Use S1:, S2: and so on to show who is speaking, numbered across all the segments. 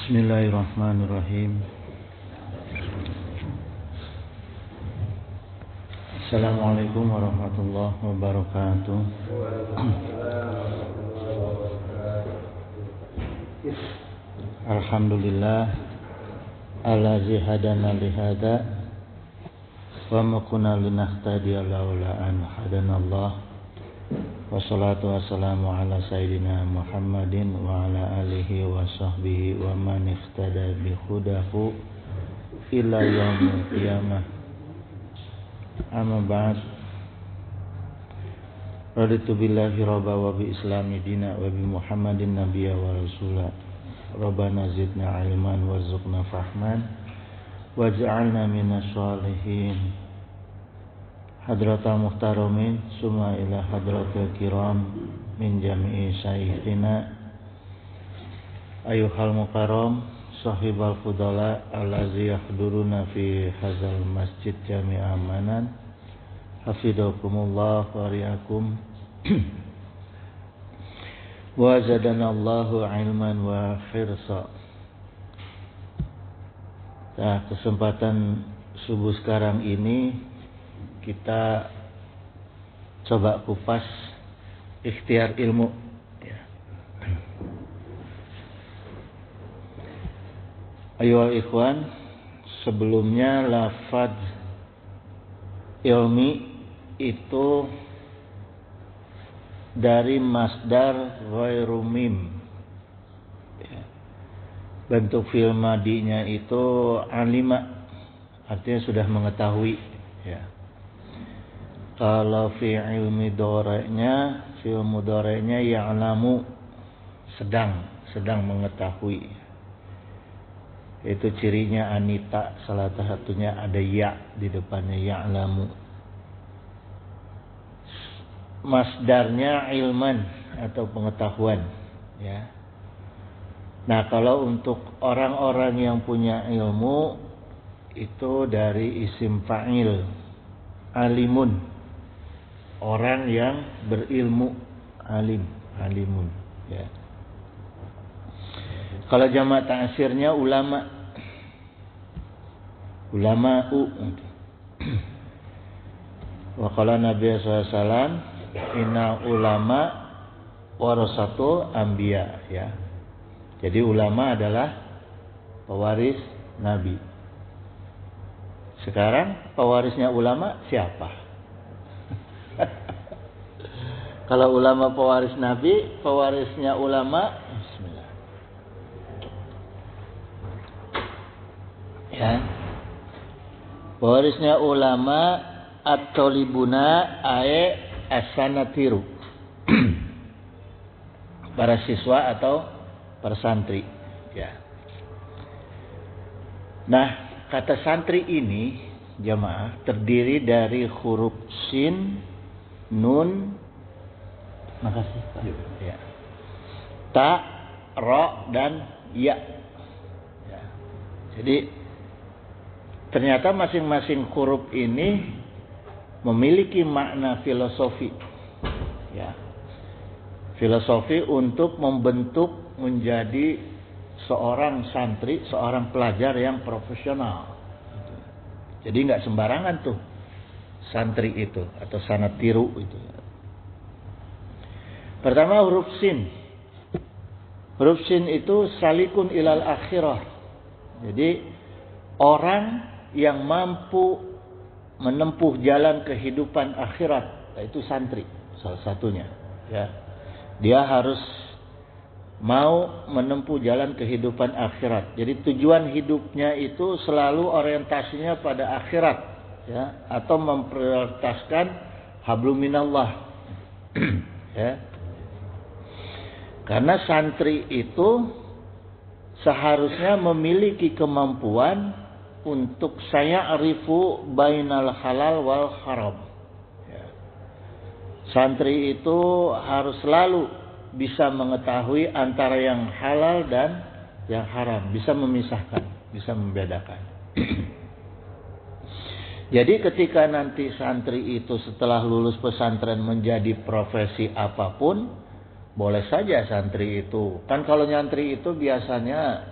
S1: Bismillahirrahmanirrahim. Assalamualaikum warahmatullahi wabarakatuh. Alhamdulillah allazi hadana li hada wa ma kunna linahtadiya laula an hadanallah. Wassalatu wassalamu ala sayyidina Muhammadin wa ala alihi wa sahbihi wa man ihtada bi hudahu ila yaumil qiyamah. Amma ba'd. Raditu billahi rabba wa bi islami dina wa bi Muhammadin nabiyya wa rasula. Rabbana zidna ilman warzuqna fahman waj'alna minas sholihin. Hadratal muhtaramin summa ila hadratil kiram min jami'i syayikhina ayuhal mukarram sahibal fudala allazi yahduruna fi hazal masjid jami'a amanan hafidakumullah wa riakum wa zadanallahu ilman wa khirsa. Nah, kesempatan subuh sekarang ini kita coba kupas ikhtiar ilmu ya. Ayo ikhwan, sebelumnya lafaz ilmi itu dari masdar ghairu mim ya. Bentuk fi'il madinya itu alima, artinya sudah mengetahui ya. Kalau fi'il mudhari'nya, fi'il mudhari'nya ya'lamu, sedang mengetahui. Itu cirinya anita, salah satunya ada ya di depannya, ya'lamu. Masdarnya ilman atau pengetahuan ya. Nah, kalau untuk orang-orang yang punya ilmu itu dari isim fa'il, alimun. Orang yang berilmu, alimun ya. Kalau jamak ta'sirnya ulama'u. Wa qala Nabi sallallahu alaihi wasallam inna ulama warasatul anbiya ya. Jadi ulama adalah pewaris nabi. Sekarang pewarisnya ulama siapa? Kalau ulama pewaris nabi, pewarisnya ulama bismillah. Ya. Pewarisnya ulama at-talibuna ae as-sanatiru. Para siswa atau para santri, ya. Nah, kata santri ini jamaah terdiri dari huruf sin, nun, makasih Pak. Ya. Ta, ro, dan ya. Ya. Jadi ternyata masing-masing huruf ini memiliki makna filosofi. Ya. Filosofi untuk membentuk menjadi seorang santri, seorang pelajar yang profesional. Jadi nggak sembarangan tuh santri itu atau sanatiru itu. Pertama huruf sin. Huruf sin itu salikun ilal akhirah. Jadi orang yang mampu menempuh jalan kehidupan akhirat, itu santri salah satunya. Ya. Dia harus mau menempuh jalan kehidupan akhirat. Jadi tujuan hidupnya itu selalu orientasinya pada akhirat, ya, atau memprioritaskan hablum minallah. Ya. Karena santri itu seharusnya memiliki kemampuan untuk saya'rifu bainal halal wal haram. Ya. Santri itu harus selalu bisa mengetahui antara yang halal dan yang haram, bisa memisahkan, bisa membedakan. Jadi ketika nanti santri itu setelah lulus pesantren menjadi profesi apapun, boleh saja santri itu. Kan kalau nyantri itu biasanya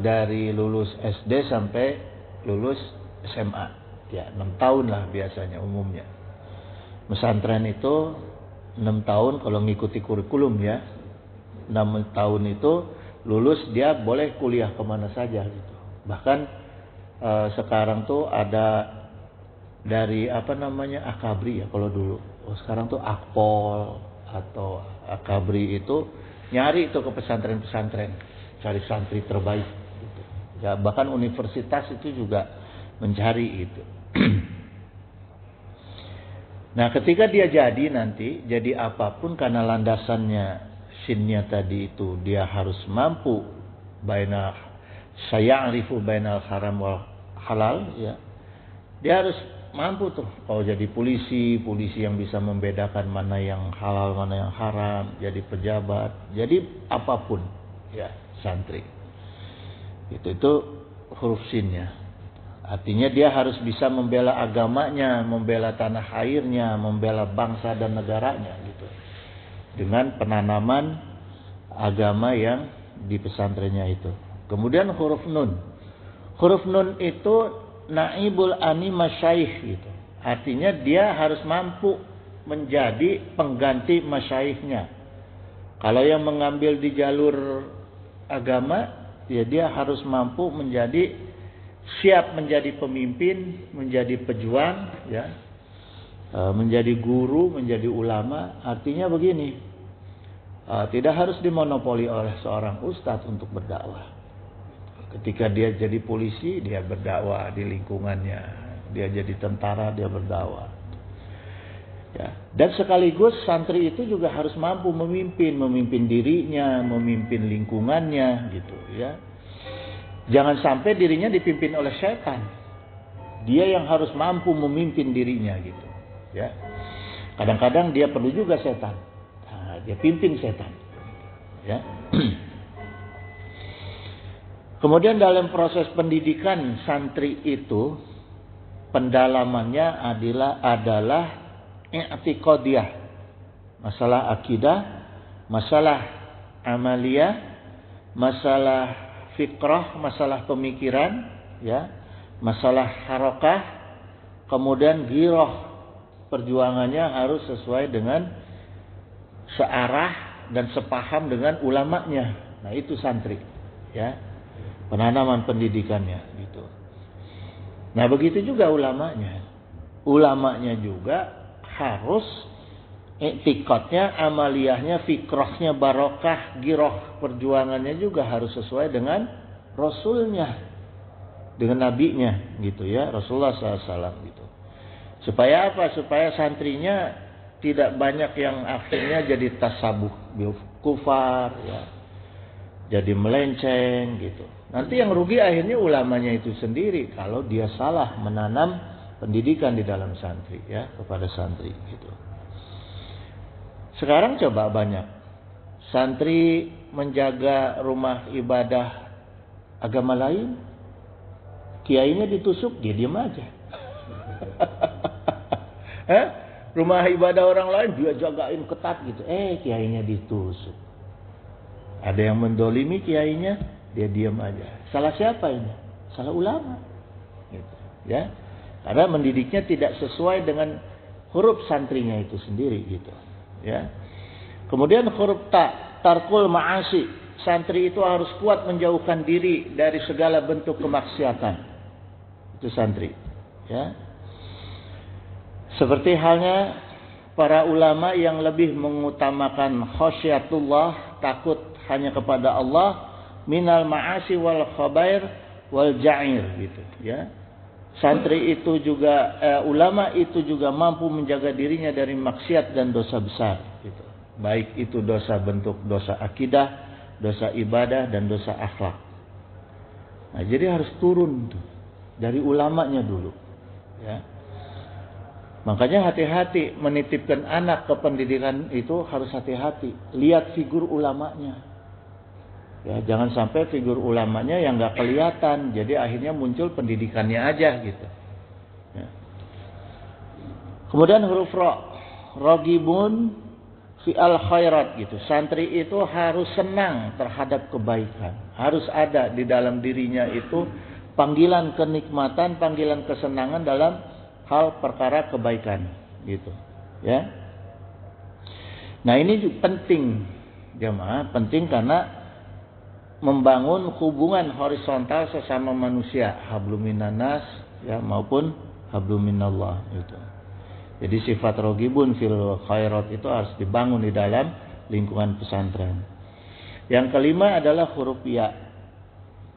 S1: dari lulus SD sampai lulus SMA. Ya, 6 tahun lah biasanya umumnya. Pesantren itu 6 tahun kalau ngikuti kurikulum ya. 6 tahun itu lulus dia boleh kuliah kemana saja gitu. Bahkan sekarang tuh ada dari Akabri ya kalau dulu. Sekarang tuh Akpol atau Akabri itu nyari itu ke pesantren-pesantren, cari santri terbaik gitu. Ya, bahkan universitas itu juga mencari itu. Nah, ketika dia jadi apapun karena landasannya sinnya tadi itu dia harus mampu saya'rifu bainal haram wal halal ya. Dia harus mampu tuh kalau jadi polisi yang bisa membedakan mana yang halal, mana yang haram, jadi pejabat, jadi apapun ya, santri. Itu huruf sinnya. Artinya dia harus bisa membela agamanya, membela tanah airnya, membela bangsa dan negaranya gitu. Dengan penanaman agama yang di pesantrennya itu. Kemudian huruf nun. Huruf nun itu naibul ani masyaikh gitu. Artinya dia harus mampu menjadi pengganti masyaikhnya. Kalau yang mengambil di jalur agama, ya dia harus mampu siap menjadi pemimpin, menjadi pejuang, ya, menjadi guru, menjadi ulama. Artinya begini, tidak harus dimonopoli oleh seorang ustadz untuk berdakwah. Ketika dia jadi polisi, dia berdakwah di lingkungannya. Dia jadi tentara, dia berdakwah. Ya. Dan sekaligus santri itu juga harus mampu memimpin dirinya, memimpin lingkungannya, gitu, ya. Jangan sampai dirinya dipimpin oleh setan. Dia yang harus mampu memimpin dirinya gitu. Ya. Kadang-kadang dia perlu juga setan. Nah, dia pimpin setan. Ya. Kemudian dalam proses pendidikan santri itu pendalamannya adalah i'tiqadiyah. Masalah akidah, masalah amaliyah, masalah fikrah, masalah pemikiran, ya, masalah harakah, kemudian ghirah, perjuangannya harus sesuai dengan searah dan sepaham dengan ulamanya. Nah, itu santri, ya, penanaman pendidikannya, gitu. Nah, begitu juga ulamanya juga harus i'tiqadnya, amaliyahnya, fikrahnya, barokah, giroh, perjuangannya juga harus sesuai dengan Rasulnya, dengan nabinya, gitu ya, Rasulullah SAW, gitu. Supaya apa? Supaya santrinya tidak banyak yang akhirnya jadi tasabuh kufar, ya, jadi melenceng, gitu. Nanti yang rugi akhirnya ulamanya itu sendiri kalau dia salah menanam pendidikan di dalam santri, ya, kepada santri, gitu. Sekarang coba banyak santri menjaga rumah ibadah agama lain, kiainya ditusuk, dia diam aja. Rumah ibadah orang lain dia jagain ketat gitu, kiainya ditusuk. Ada yang mendolimi kiainya, dia diam aja. Salah siapa ini? Salah ulama. Gitu, ya. Karena mendidiknya tidak sesuai dengan huruf santrinya itu sendiri, gitu. Ya. Kemudian huruf tarkul ma'asi. Santri itu harus kuat menjauhkan diri dari segala bentuk kemaksiatan. Itu santri, ya. Seperti halnya para ulama yang lebih mengutamakan khasyatullah, takut hanya kepada Allah, minal ma'asi wal khabair wal ja'ir, gitu, ya. Santri itu juga ulama itu juga mampu menjaga dirinya dari maksiat dan dosa besar, gitu. Baik itu dosa bentuk dosa akidah, dosa ibadah, dan dosa akhlak. Nah, jadi harus turun tuh dari ulamanya dulu, ya. Makanya hati-hati menitipkan anak ke pendidikan itu, harus hati-hati. Lihat figur ulamanya. Ya, jangan sampai figur ulamanya yang nggak kelihatan, jadi akhirnya muncul pendidikannya aja, gitu. Ya. Kemudian huruf ro, rogibun fi al khairat gitu. Santri itu harus senang terhadap kebaikan. Harus ada di dalam dirinya itu panggilan kenikmatan, panggilan kesenangan dalam hal perkara kebaikan gitu. Ya. Nah, ini juga penting jemaah, penting karena membangun hubungan horizontal sesama manusia, hablum minannas ya maupun hablum minallah gitu. Jadi sifat rogibun fil khairat itu harus dibangun di dalam lingkungan pesantren. Yang kelima adalah huruf ya.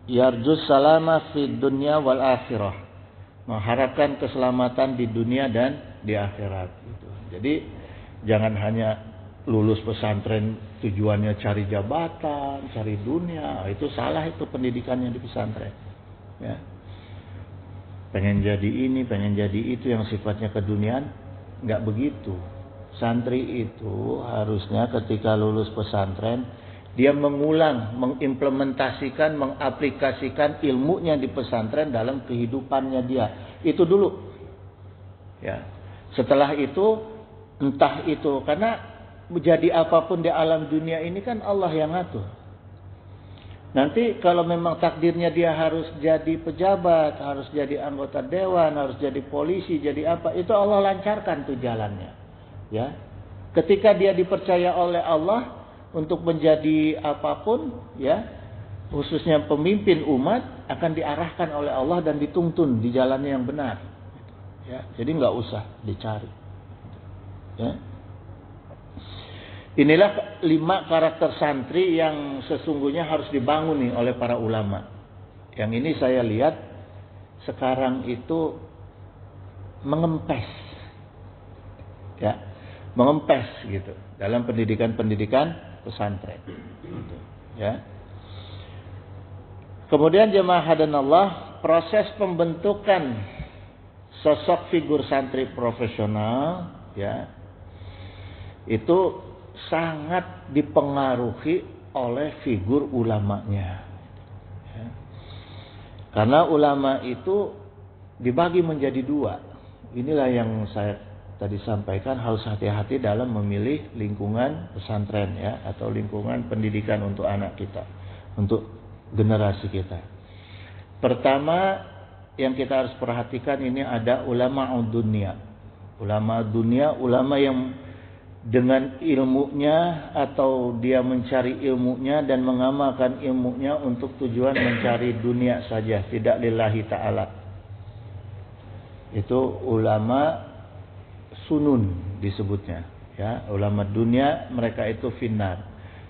S1: Yarjus salama fid dunya wal akhirah. Mengharapkan keselamatan di dunia dan di akhirat gitu. Jadi jangan hanya lulus pesantren tujuannya cari jabatan, cari dunia. Itu salah, itu pendidikannya di pesantren. Ya. Pengen jadi ini, pengen jadi itu yang sifatnya keduniaan. Enggak begitu. Santri itu harusnya ketika lulus pesantren dia mengulang, mengimplementasikan, mengaplikasikan ilmunya di pesantren dalam kehidupannya dia. Itu dulu. Ya. Setelah itu entah itu karena menjadi apapun di alam dunia ini kan Allah yang ngatur. Nanti kalau memang takdirnya dia harus jadi pejabat, harus jadi anggota dewan, harus jadi polisi, jadi apa, itu Allah lancarkan tuh jalannya. Ya. Ketika dia dipercaya oleh Allah untuk menjadi apapun, ya, khususnya pemimpin umat, akan diarahkan oleh Allah dan dituntun di jalannya yang benar. Ya. Jadi nggak usah dicari. Ya. Inilah 5 karakter santri yang sesungguhnya harus dibangun nih oleh para ulama. Yang ini saya lihat sekarang itu mengempes. Ya, mengempes gitu dalam pendidikan pesantren. Gitu, ya. Kemudian jemaah hadanallah, proses pembentukan sosok figur santri profesional ya itu sangat dipengaruhi oleh figur ulamanya. Ya. Karena ulama itu dibagi menjadi 2. Inilah yang saya tadi sampaikan, harus hati-hati dalam memilih lingkungan pesantren ya, atau lingkungan pendidikan untuk anak kita, untuk generasi kita. Pertama yang kita harus perhatikan ini ada ulama dunia. Ulama dunia, ulama yang dengan ilmunya atau dia mencari ilmunya dan mengamalkan ilmunya untuk tujuan mencari dunia saja, tidak lillahi ta'ala. Itu ulama sunun disebutnya ya, ulama dunia, mereka itu finnar.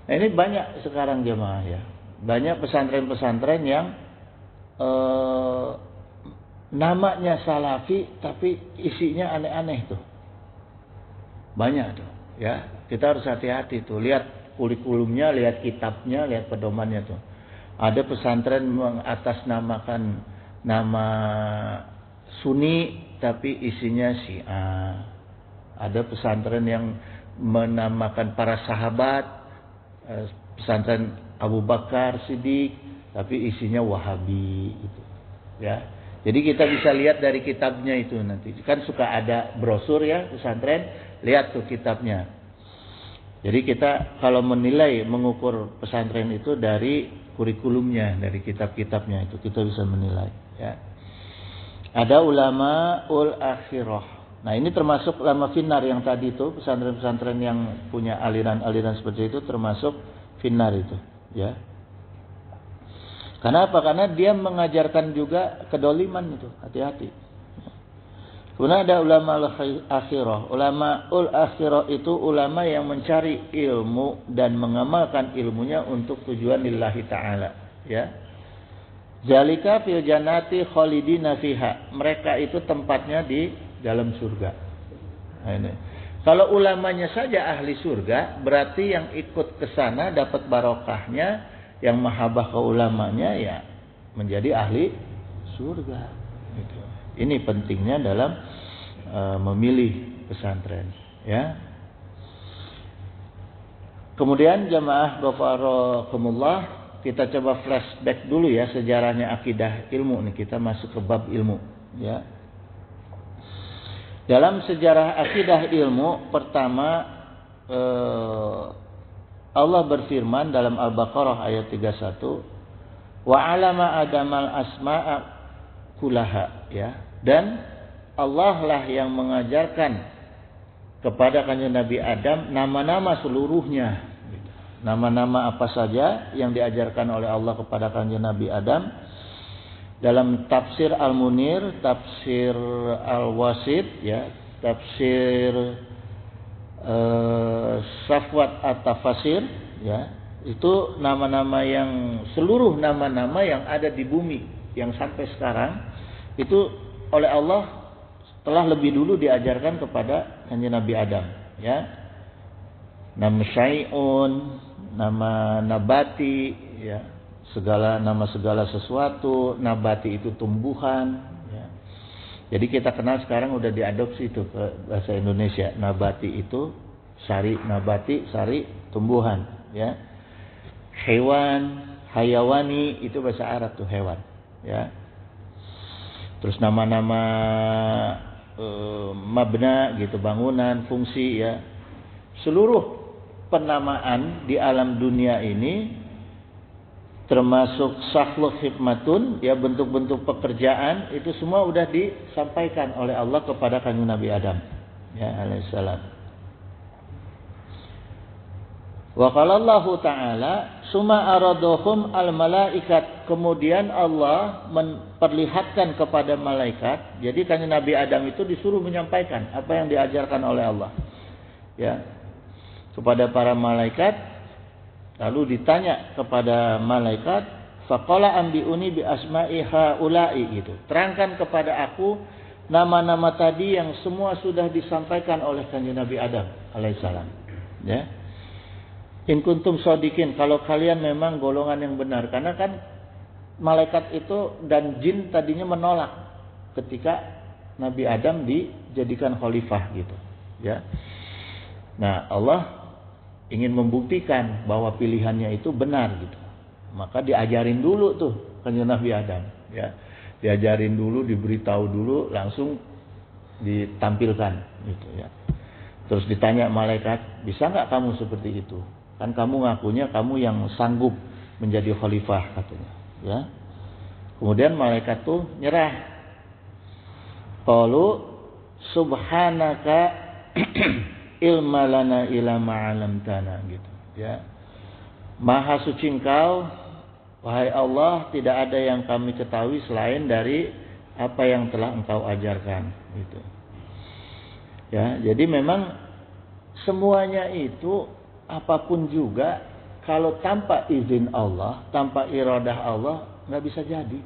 S1: Nah, ini banyak sekarang jemaah ya. Banyak pesantren-pesantren yang namanya salafi tapi isinya aneh-aneh tuh. Banyak tuh. Ya, kita harus hati-hati tuh. Lihat kurikulumnya, lihat kitabnya, lihat pedomannya tuh. Ada pesantren mengatasnamakan nama Sunni tapi isinya Syiah. Ada pesantren yang menamakan para sahabat, pesantren Abu Bakar Siddiq tapi isinya Wahabi gitu. Ya. Jadi kita bisa lihat dari kitabnya itu nanti. Kan suka ada brosur ya pesantren, lihat tuh kitabnya. Jadi kita kalau menilai, mengukur pesantren itu dari kurikulumnya, dari kitab-kitabnya itu kita bisa menilai. Ya. Ada ulama ul akhirah. Nah ini termasuk ulama finnar yang tadi itu, pesantren-pesantren yang punya aliran-aliran seperti itu termasuk finnar itu. Ya. Karena apa? Karena dia mengajarkan juga kedoliman itu, hati-hati. Kemudian ada ulama al-akhirah. Ulama al-akhirah itu ulama yang mencari ilmu dan mengamalkan ilmunya untuk tujuan lillahi ta'ala. Ya. Zalika fil jannati khalidina fiha. Mereka itu tempatnya di dalam surga. Nah, ini. Kalau ulamanya saja ahli surga, berarti yang ikut ke sana dapat barokahnya, yang mahabbah ke ulamanya ya menjadi ahli surga. Gitu. Ini pentingnya dalam memilih pesantren. Ya. Kemudian jamaah ghafarakumullah, kita coba flashback dulu ya sejarahnya akidah ilmu nih, kita masuk ke bab ilmu. Ya. Dalam sejarah akidah ilmu, pertama Allah berfirman dalam Al-Baqarah ayat 31, wa 'alama adamal asma'a kullaha, ya. Dan Allah lah yang mengajarkan kepada kanjeng Nabi Adam nama-nama seluruhnya. Nama-nama apa saja yang diajarkan oleh Allah kepada kanjeng Nabi Adam. Dalam tafsir Al-Munir, tafsir Al-Wasit, ya, tafsir Safwat At-Tafasir, ya, itu nama-nama yang seluruh nama-nama yang ada di bumi yang sampai sekarang itu oleh Allah telah lebih dulu diajarkan kepada kanjeng Nabi Adam, ya. Nama syai'un, nama nabati, ya, nama segala sesuatu. Nabati itu tumbuhan, ya. Jadi kita kenal sekarang udah diadopsi itu ke bahasa Indonesia. Nabati itu sari, nabati sari tumbuhan, ya. Hewan, hayawani itu bahasa Arab tuh hewan, ya. Terus nama-nama mabna gitu, bangunan, fungsi, ya. Seluruh penamaan di alam dunia ini termasuk sakhluk hikmatun, ya, bentuk-bentuk pekerjaan itu semua udah disampaikan oleh Allah kepada kanjeng Nabi Adam, ya, alaihissalam. Wa qala Allah Ta'ala summa aradohum al malaikat, kemudian Allah memperlihatkan kepada malaikat. Jadi kanjeng Nabi Adam itu disuruh menyampaikan apa yang diajarkan oleh Allah, ya, kepada para malaikat. Lalu ditanya kepada malaikat, faqala ambiuni bi asma'i haula'i, gitu. Terangkan kepada aku nama-nama tadi yang semua sudah disampaikan oleh kanjeng Nabi Adam alaihissalam, ya. In kuntum shodikin, kalau kalian memang golongan yang benar. Karena kan malaikat itu dan jin tadinya menolak ketika Nabi Adam dijadikan khalifah, gitu, ya. Nah, Allah ingin membuktikan bahwa pilihannya itu benar, gitu. Maka diajarin dulu tuh kanjeng Nabi Adam, ya. Diajarin dulu, diberitahu dulu, langsung ditampilkan, gitu, ya. Terus ditanya malaikat, bisa nggak kamu seperti itu? Kan kamu ngakunya kamu yang sanggup menjadi khalifah, katanya, ya. Kemudian malaikat tuh nyerah. Qalu subhanaka ilma lana ila ma'alamtana, gitu, ya. Maha suci Engkau wahai Allah, tidak ada yang kami ketahui selain dari apa yang telah Engkau ajarkan, gitu, ya. Jadi memang semuanya itu apapun juga kalau tanpa izin Allah, tanpa iradah Allah nggak bisa jadi,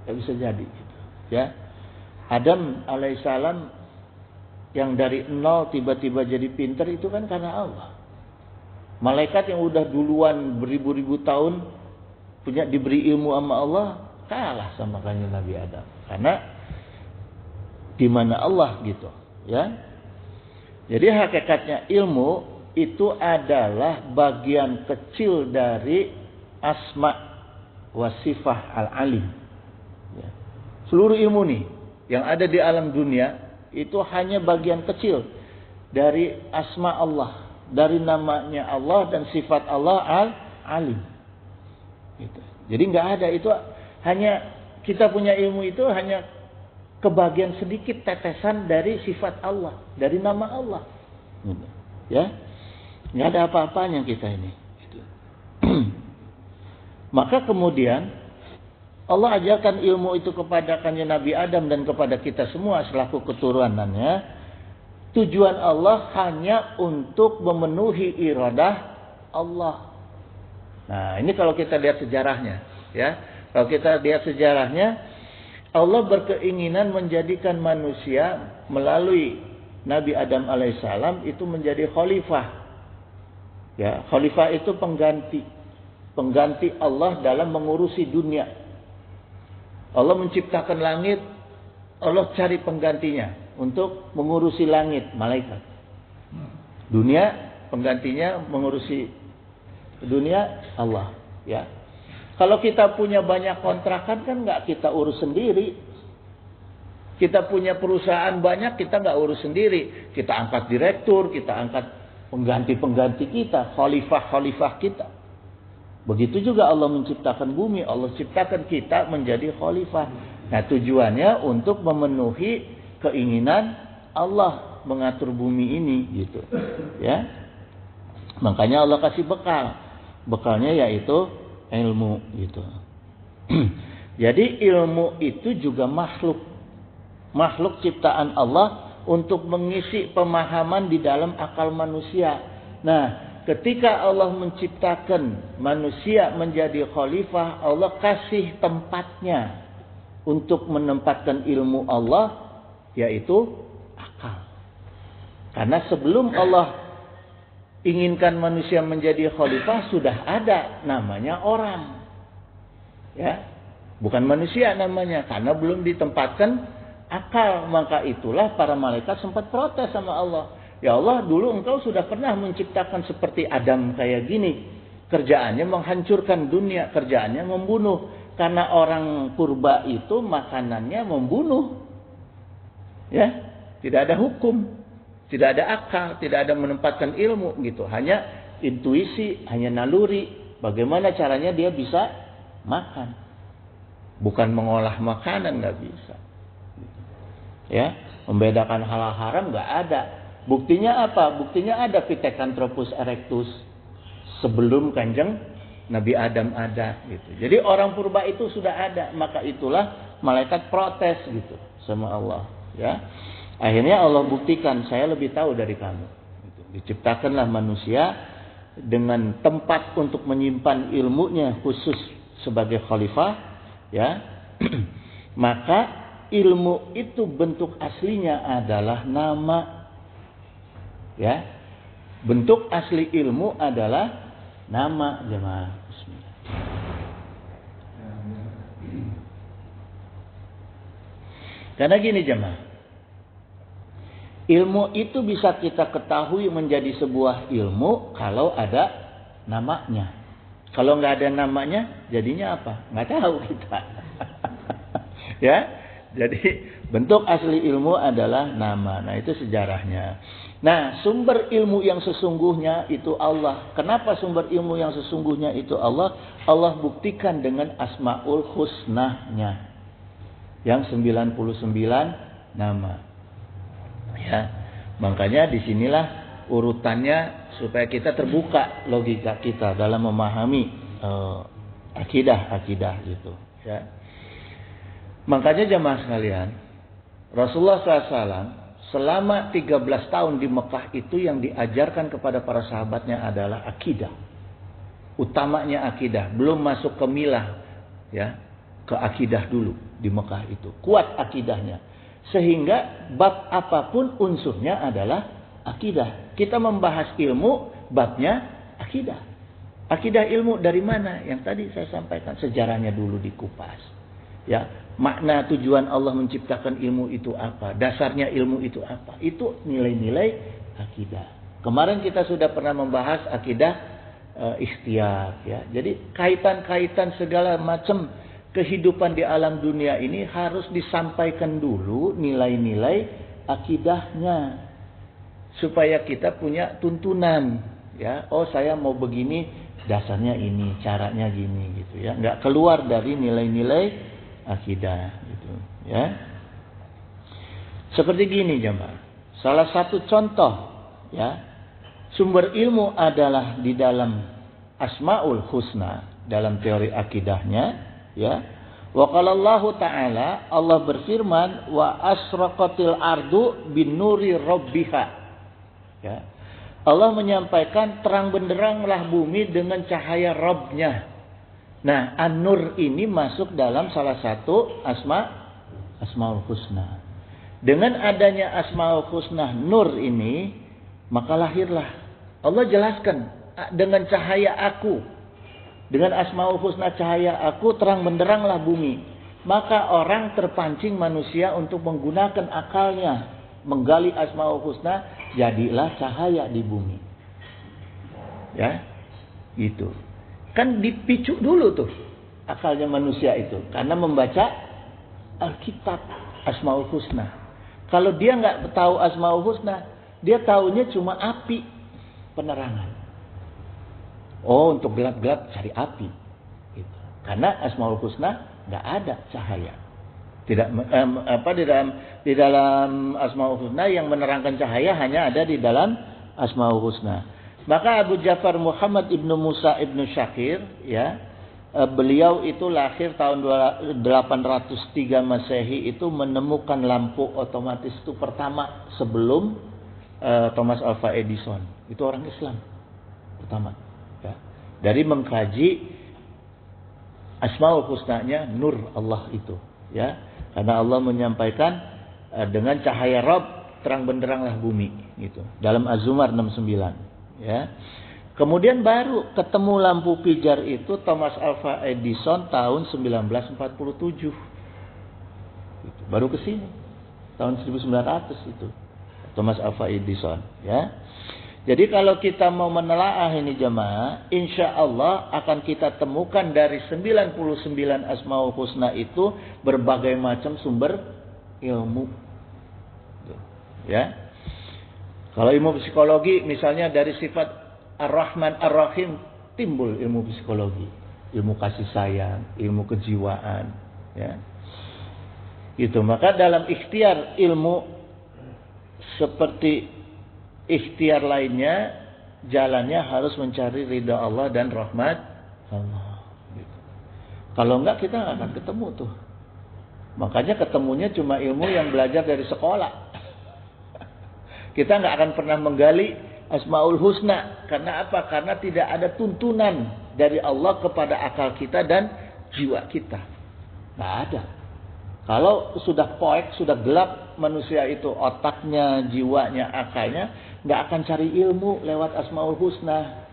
S1: gitu, ya. Adam alaihissalam yang dari nol tiba-tiba jadi pinter itu kan karena Allah. Malaikat yang udah duluan beribu-ribu tahun diberi ilmu sama Allah kalah sama kanjeng Nabi Adam. Karena di mana Allah, gitu, ya. Jadi hakikatnya ilmu itu adalah bagian kecil dari asma wa sifah al-alim, ya. Seluruh ilmu nih yang ada di alam dunia itu hanya bagian kecil dari asma Allah, dari namanya Allah dan sifat Allah al-alim, gitu. Jadi nggak ada, itu hanya kita punya ilmu itu hanya kebagian sedikit tetesan dari sifat Allah, dari nama Allah, gitu, ya. Nggak ada apa-apanya kita ini, gitu. Maka kemudian Allah ajarkan ilmu itu kepada kanjeng Nabi Adam dan kepada kita semua selaku keturunannya. Tujuan Allah hanya untuk memenuhi iradah Allah. Nah, ini kalau kita lihat sejarahnya, ya. Kalau kita lihat sejarahnya, Allah berkeinginan menjadikan manusia melalui Nabi Adam alaihissalam itu menjadi khalifah. Ya, khalifah itu pengganti Allah dalam mengurusi dunia. Allah menciptakan langit, Allah cari penggantinya untuk mengurusi langit, malaikat. Dunia, penggantinya mengurusi dunia, Allah, ya. Kalau kita punya banyak kontrakan kan nggak kita urus sendiri. Kita punya perusahaan banyak, kita nggak urus sendiri. Kita angkat direktur, kita angkat pengganti-pengganti kita, khalifah-khalifah kita. Begitu juga Allah menciptakan bumi, Allah ciptakan kita menjadi khalifah. Nah, tujuannya untuk memenuhi keinginan Allah mengatur bumi ini gitu. Ya. Makanya Allah kasih bekal. Bekalnya yaitu ilmu gitu. Jadi ilmu itu juga makhluk ciptaan Allah untuk mengisi pemahaman di dalam akal manusia. Nah, ketika Allah menciptakan manusia menjadi khalifah, Allah kasih tempatnya untuk menempatkan ilmu Allah, yaitu akal. Karena sebelum Allah inginkan manusia menjadi khalifah, sudah ada namanya orang. Ya, bukan manusia namanya, karena belum ditempatkan akal. Maka itulah para malaikat sempat protes sama Allah. Ya Allah, dulu engkau sudah pernah menciptakan seperti Adam kayak gini. Kerjaannya menghancurkan dunia, kerjaannya membunuh. Karena orang purba itu makanannya membunuh. Ya, tidak ada hukum, tidak ada akal, tidak ada menempatkan ilmu gitu. Hanya intuisi, hanya naluri. Bagaimana caranya dia bisa makan. Bukan mengolah makanan, nggak bisa. Ya, membedakan halal haram nggak ada. Buktinya apa? Buktinya ada Pithecanthropus erectus sebelum Kanjeng Nabi Adam ada gitu. Jadi orang purba itu sudah ada, maka itulah malaikat protes gitu sama Allah, ya. Akhirnya Allah buktikan, saya lebih tahu dari kamu. Gitu. Diciptakanlah manusia dengan tempat untuk menyimpan ilmunya khusus sebagai khalifah, ya. Maka ilmu itu bentuk aslinya adalah nama. Ya, bentuk asli ilmu adalah nama, jemaah. Bismillah. Karena gini jemaah, ilmu itu bisa kita ketahui menjadi sebuah ilmu kalau ada namanya. Kalau nggak ada namanya, jadinya apa? Nggak tahu kita. Ya, jadi bentuk asli ilmu adalah nama. Nah, itu sejarahnya. Nah, sumber ilmu yang sesungguhnya itu Allah. Kenapa sumber ilmu yang sesungguhnya itu Allah? Allah buktikan dengan Asmaul Husna-nya. Yang 99 nama. Ya. Makanya disinilah urutannya supaya kita terbuka logika kita dalam memahami akidah gitu. Ya. Makanya jemaah sekalian, Rasulullah SAW selama 13 tahun di Mekah itu yang diajarkan kepada para sahabatnya adalah akidah. Utamanya akidah, belum masuk ke milah, ya, ke akidah dulu di Mekah itu. Kuat akidahnya. Sehingga bab apapun unsurnya adalah akidah. Kita membahas ilmu, babnya akidah. Akidah ilmu dari mana? Yang tadi saya sampaikan, sejarahnya dulu dikupas. Ya, makna tujuan Allah menciptakan ilmu itu apa? Dasarnya ilmu itu apa? Itu nilai-nilai akidah. Kemarin kita sudah pernah membahas akidah ikhtiyar, ya. Jadi kaitan-kaitan segala macam kehidupan di alam dunia ini harus disampaikan dulu nilai-nilai akidahnya supaya kita punya tuntunan, ya. Oh, saya mau begini, dasarnya ini, caranya gini gitu, ya. Enggak keluar dari nilai-nilai akidah gitu, ya. Seperti gini jemaah. Salah satu contoh, ya, sumber ilmu adalah di dalam Asmaul Husna dalam teori akidahnya, ya. Wa qala Allah Ta'ala, Allah berfirman, wa asraqatil ardu bin nuri rabbiha. Ya. Allah menyampaikan terang benderanglah bumi dengan cahaya Rabb-nya. Nah, An-Nur ini masuk dalam salah satu Asmaul Husna. Dengan adanya Asmaul Husna Nur ini, maka lahirlah. Allah jelaskan, dengan cahaya aku. Dengan Asmaul Husna cahaya aku, terang benderanglah bumi. Maka orang terpancing manusia untuk menggunakan akalnya. Menggali Asmaul Husna, jadilah cahaya di bumi. Ya, gitu. Kan dipicu dulu tuh akalnya manusia itu. Karena membaca Alkitab Asmaul Husna. Kalau dia nggak tahu Asmaul Husna, dia taunya cuma api. penerangan. Oh, untuk gelap-gelap cari api. Gitu. Karena Asmaul Husna nggak ada cahaya. Tidak di dalam Asmaul Husna yang menerangkan cahaya hanya ada di dalam Asmaul Husna. Maka Abu Ja'far Muhammad ibnu Musa ibnu Syakir, ya, beliau itu lahir tahun 803 Masehi, itu menemukan lampu otomatis itu pertama sebelum Thomas Alva Edison. Itu orang Islam pertama, ya. Dari mengkaji Asmaul Husna-nya nur Allah itu, ya. Karena Allah menyampaikan dengan cahaya Rabb terang benderanglah bumi, gitu. Dalam Az-Zumar 69, ya. Kemudian baru ketemu lampu pijar itu Thomas Alva Edison tahun 1947. Gitu. Baru ke sini tahun 1900 itu Thomas Alva Edison, ya. Jadi kalau kita mau menelaah ini jemaah, insya Allah akan kita temukan dari 99 Asmaul Husna itu berbagai macam sumber ilmu. Ya. Kalau ilmu psikologi misalnya dari sifat Ar-Rahman Ar-Rahim timbul ilmu psikologi, ilmu kasih sayang, ilmu kejiwaan, ya. Gitu. Maka dalam ikhtiar ilmu seperti ikhtiar lainnya, jalannya harus mencari ridha Allah dan rahmat Allah. Gitu. Kalau enggak kita nggak akan ketemu tuh. Makanya ketemunya cuma ilmu yang belajar dari sekolah. Kita nggak akan pernah menggali Asmaul Husna. Karena apa? Karena tidak ada tuntunan dari Allah kepada akal kita dan jiwa kita. Nggak ada. Kalau sudah poek, sudah gelap manusia itu, otaknya, jiwanya, akalnya, nggak akan cari ilmu lewat Asmaul Husna,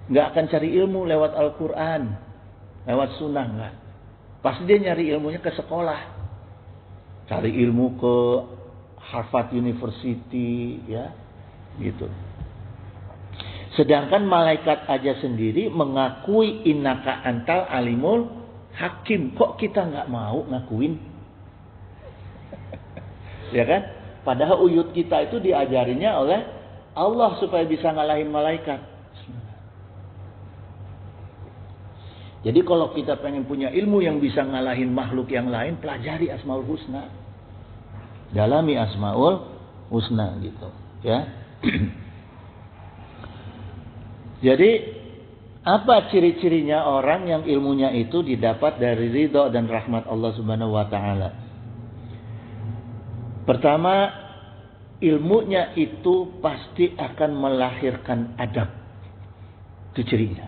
S1: nggak akan cari ilmu lewat Al-Quran, lewat Sunnah, nggak. Pasti dia nyari ilmunya ke sekolah, cari ilmu ke Harvard University, ya, gitu. Sedangkan malaikat aja sendiri mengakui innaka antal alimul hakim. Kok kita nggak mau ngakuin? Ya kan? Padahal uyut kita itu diajarinya oleh Allah supaya bisa ngalahin malaikat. Jadi kalau kita pengen punya ilmu yang bisa ngalahin makhluk yang lain, pelajari Asmaul Husna. Dalami Asmaul Husna gitu, ya. Jadi apa ciri-cirinya orang yang ilmunya itu didapat dari ridha dan rahmat Allah Subhanahu wa taala? Pertama, ilmunya itu pasti akan melahirkan adab. Itu cirinya.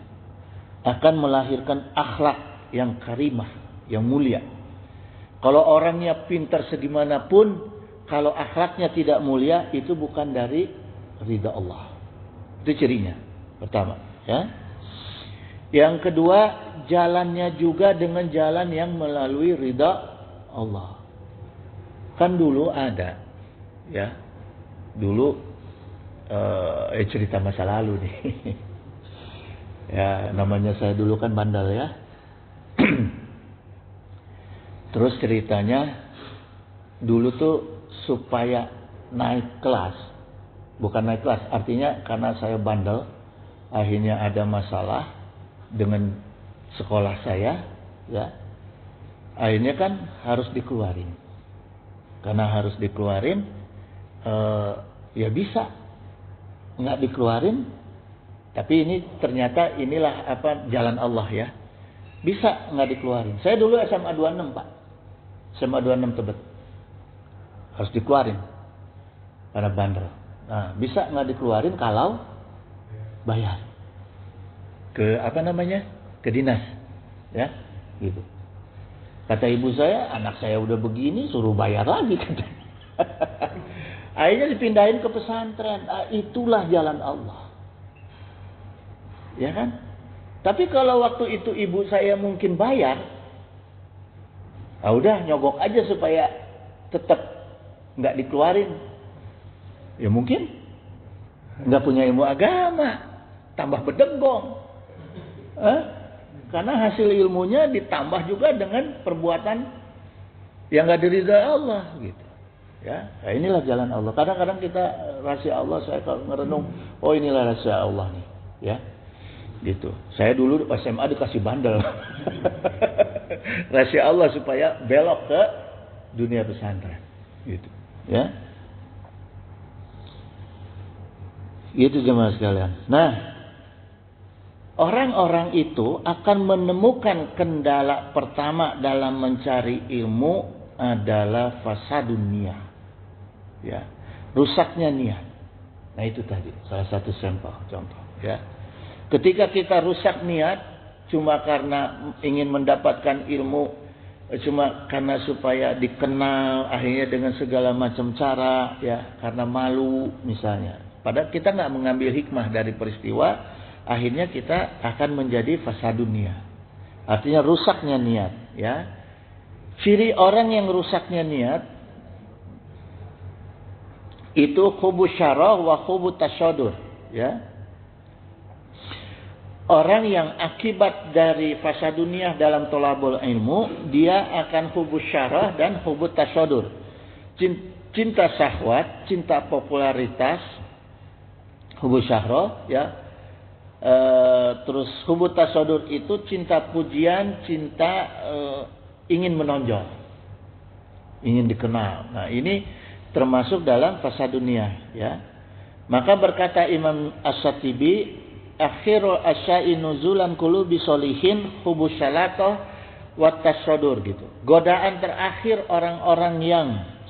S1: Akan melahirkan akhlak yang karimah, yang mulia. Kalau orangnya pintar segimanapun, kalau akhlaknya tidak mulia, itu bukan dari ridha Allah. Itu cirinya. Pertama, ya. Yang kedua, jalannya juga dengan jalan yang melalui ridha Allah. Kan dulu ada, ya, dulu cerita masa lalu nih. Ya, namanya saya dulu kan bandel, ya. Terus ceritanya dulu tuh supaya naik kelas, bukan naik kelas, artinya karena saya bandel, akhirnya ada masalah dengan sekolah saya, ya. Akhirnya kan harus dikeluarin. Karena harus dikeluarin, ya bisa nggak dikeluarin, tapi ini ternyata inilah apa jalan Allah, ya. Bisa nggak dikeluarin. Saya dulu SMA 26 Pak, SMA 26 Tebet, harus dikeluarin karena bandel. Nah, bisa nggak dikeluarin kalau bayar ke apa namanya, ke dinas, ya, gitu. Kata ibu saya, anak saya udah begini, suruh bayar lagi. Akhirnya dipindahin ke pesantren. Itulah jalan Allah. Ya kan? Tapi kalau waktu itu ibu saya mungkin bayar, udah nyogok aja supaya tetap nggak dikeluarin. Ya mungkin nggak punya ilmu agama, tambah bedegong. Karena hasil ilmunya ditambah juga dengan perbuatan yang gak diridhai Allah, gitu. Ya, nah inilah jalan Allah. Kadang-kadang kita rahasia Allah, saya kalau merenung, oh inilah rahasia Allah nih, ya. Gitu. Saya dulu SMA dikasih bandel. Rahasia Allah supaya belok ke dunia pesantren. Gitu. Ya. Gitu jemaah sekalian. Nah, orang-orang itu akan menemukan kendala pertama dalam mencari ilmu adalah fasadun niyah. Ya, rusaknya niat. Nah itu tadi salah satu sampel contoh. Ya, ketika kita rusak niat cuma karena ingin mendapatkan ilmu, cuma karena supaya dikenal, akhirnya dengan segala macam cara, ya karena malu misalnya. Padahal kita nggak mengambil hikmah dari peristiwa, akhirnya kita akan menjadi fasadun niyah. Artinya rusaknya niat. Ya, ciri orang yang rusaknya niat itu hubus syarah wa hubut tasyadur, ya. Orang yang akibat dari fasa dunia dalam tolabul ilmu, dia akan hubus syarah dan hubut tasyadur. Cinta syahwat, cinta popularitas, hubus syarah, ya. Terus hubut tasyadur itu cinta pujian, cinta ingin menonjol, ingin dikenal. Nah ini termasuk dalam fasa dunia, ya. Maka berkata Imam As-Shatibi, akhirul asya'i nuzulan qulubi solihin hubus syalatoh wa tasyadur, gitu. Godaan terakhir orang-orang yang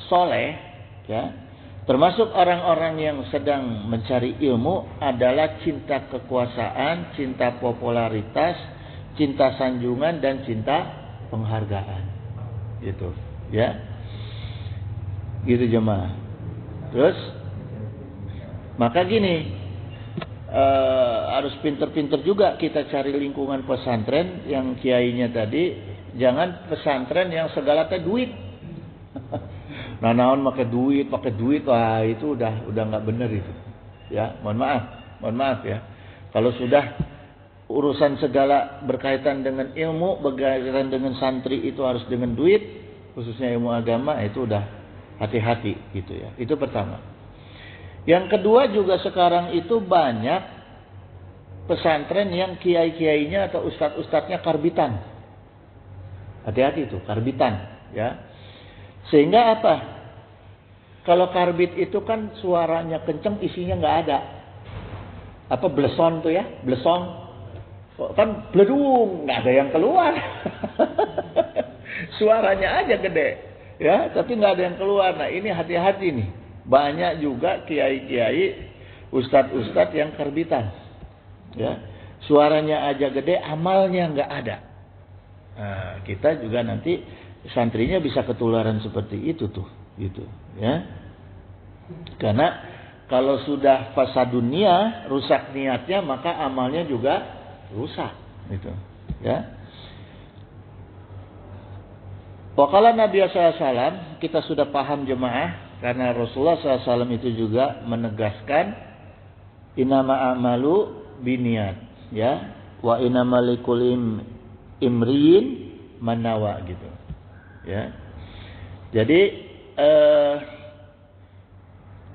S1: soleh, ya, termasuk orang-orang yang sedang mencari ilmu adalah cinta kekuasaan, cinta popularitas, cinta sanjungan dan cinta penghargaan, gitu, ya. Gitu jemaah. Terus maka gini, harus pinter-pinter juga kita cari lingkungan pesantren yang kiainya tadi. Jangan pesantren yang segala teh duit. Nah naon pakai duit, wah itu udah nggak bener itu. Ya, mohon maaf ya. Kalau sudah urusan segala berkaitan dengan ilmu, berkaitan dengan santri itu harus dengan duit, khususnya ilmu agama, itu udah hati-hati gitu ya. Itu pertama. Yang kedua juga sekarang itu banyak pesantren yang kiai-kiainya atau ustadz-ustadznya karbitan. Hati-hati itu, karbitan, ya. Sehingga apa? Kalau karbit itu kan suaranya kenceng, isinya nggak ada. Apa bleson tuh ya? Blesong. Kan bledung, nggak ada yang keluar. Suaranya aja gede. Ya, tapi nggak ada yang keluar. Nah ini hati-hati nih. Banyak juga kiai-kiai, ustadz-ustadz yang karbitan. Ya, suaranya aja gede, amalnya nggak ada. Nah, kita juga nanti santrinya bisa ketularan seperti itu tuh, gitu. Ya, karena kalau sudah fasa dunia, rusak niatnya, maka amalnya juga rusak, gitu. Ya. Wakala Nabi SAW, kita sudah paham jemaah, karena Rasulullah SAW itu juga menegaskan inama amalu biniat, ya, wa inama likulim imriin manawa, gitu, ya. Jadi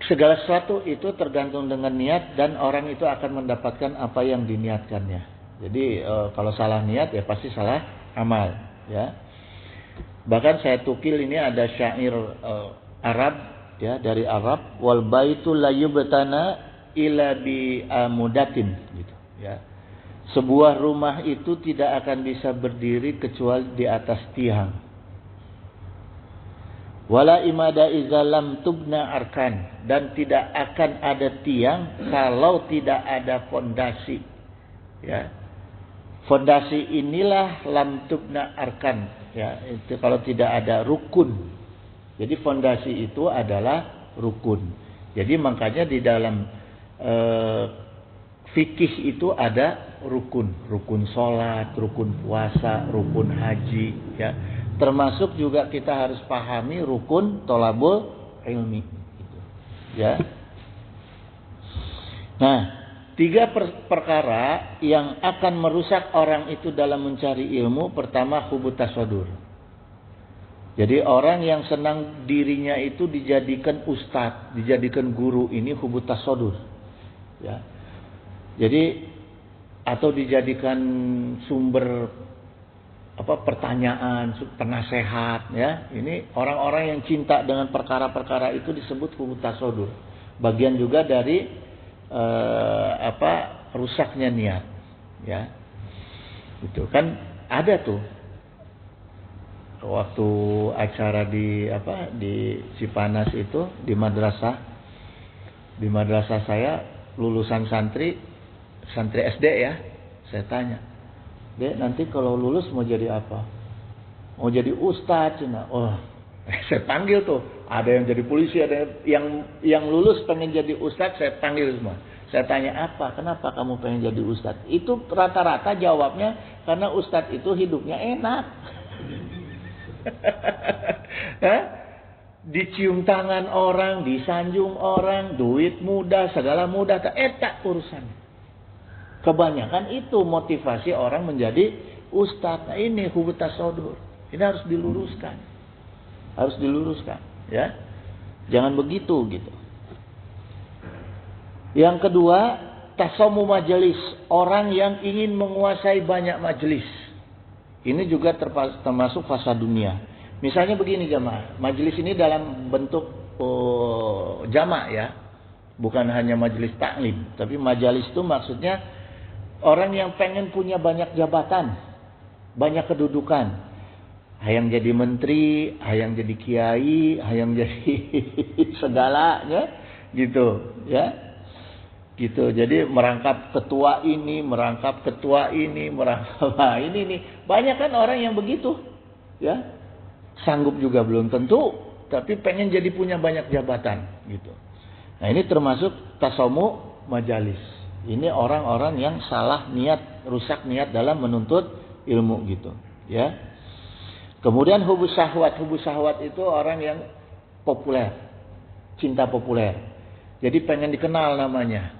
S1: segala sesuatu itu tergantung dengan niat dan orang itu akan mendapatkan apa yang diniatkannya. Jadi kalau salah niat ya pasti salah amal, ya. Bahkan saya tukil ini ada syair Arab, ya, dari Arab, wal baitu la yubtana illa bi amudatin, gitu, ya. Sebuah rumah itu tidak akan bisa berdiri kecuali di atas tiang. Wala imada izalam tubna arkan, dan tidak akan ada tiang kalau tidak ada fondasi, ya. Fondasi inilah lam tubna arkan, ya, itu kalau tidak ada rukun. Jadi fondasi itu adalah rukun. Jadi makanya di dalam fikih itu ada rukun, rukun sholat, rukun puasa, rukun haji, ya. Termasuk juga kita harus pahami rukun tolabul ilmi, gitu, ya. Nah, 3 perkara yang akan merusak orang itu dalam mencari ilmu. Pertama, hubut tasadur. Jadi orang yang senang dirinya itu dijadikan ustadz, dijadikan guru, ini hubut tasadur. Ya. Jadi atau dijadikan sumber pertanyaan, penasehat, ya. Ini orang-orang yang cinta dengan perkara-perkara itu disebut hubut tasadur. Bagian juga dari rusaknya niat, ya. Itu kan ada tuh. Waktu acara di Cipanas itu di madrasah saya lulusan santri SD ya, saya tanya, "Dek, nanti kalau lulus mau jadi apa?" "Mau jadi ustadz." Oh, saya panggil tuh, ada yang jadi polisi, ada yang lulus pengen jadi ustadz, saya panggil semua. Saya tanya, "Apa? Kenapa kamu pengen jadi ustadz?" Itu rata-rata jawabnya karena ustadz itu hidupnya enak. Dicium tangan orang, disanjung orang, duit mudah, segala mudah, tak urusan. Kebanyakan itu motivasi orang menjadi ustadz. Nah, ini hubut tasadur. Ini harus diluruskan. Harus diluruskan, ya. Jangan begitu gitu. Yang kedua, tasamu majelis, orang yang ingin menguasai banyak majelis. Ini juga termasuk fasa dunia. Misalnya begini jamaah, majelis ini dalam bentuk jamak ya, bukan hanya majelis taklim, tapi majelis itu maksudnya orang yang pengen punya banyak jabatan, banyak kedudukan, hayang jadi menteri, hayang jadi kiai, hayang jadi segalanya, gitu, ya. Gitu. Jadi merangkap ketua ini, merangkap ini nih. Banyak kan orang yang begitu, ya. Sanggup juga belum tentu, tapi pengen jadi punya banyak jabatan, gitu. Nah, ini termasuk tasamu majalis. Ini orang-orang yang salah niat, rusak niat dalam menuntut ilmu, gitu, ya. Kemudian hubus syahwat itu orang yang populer, cinta populer. Jadi pengen dikenal namanya.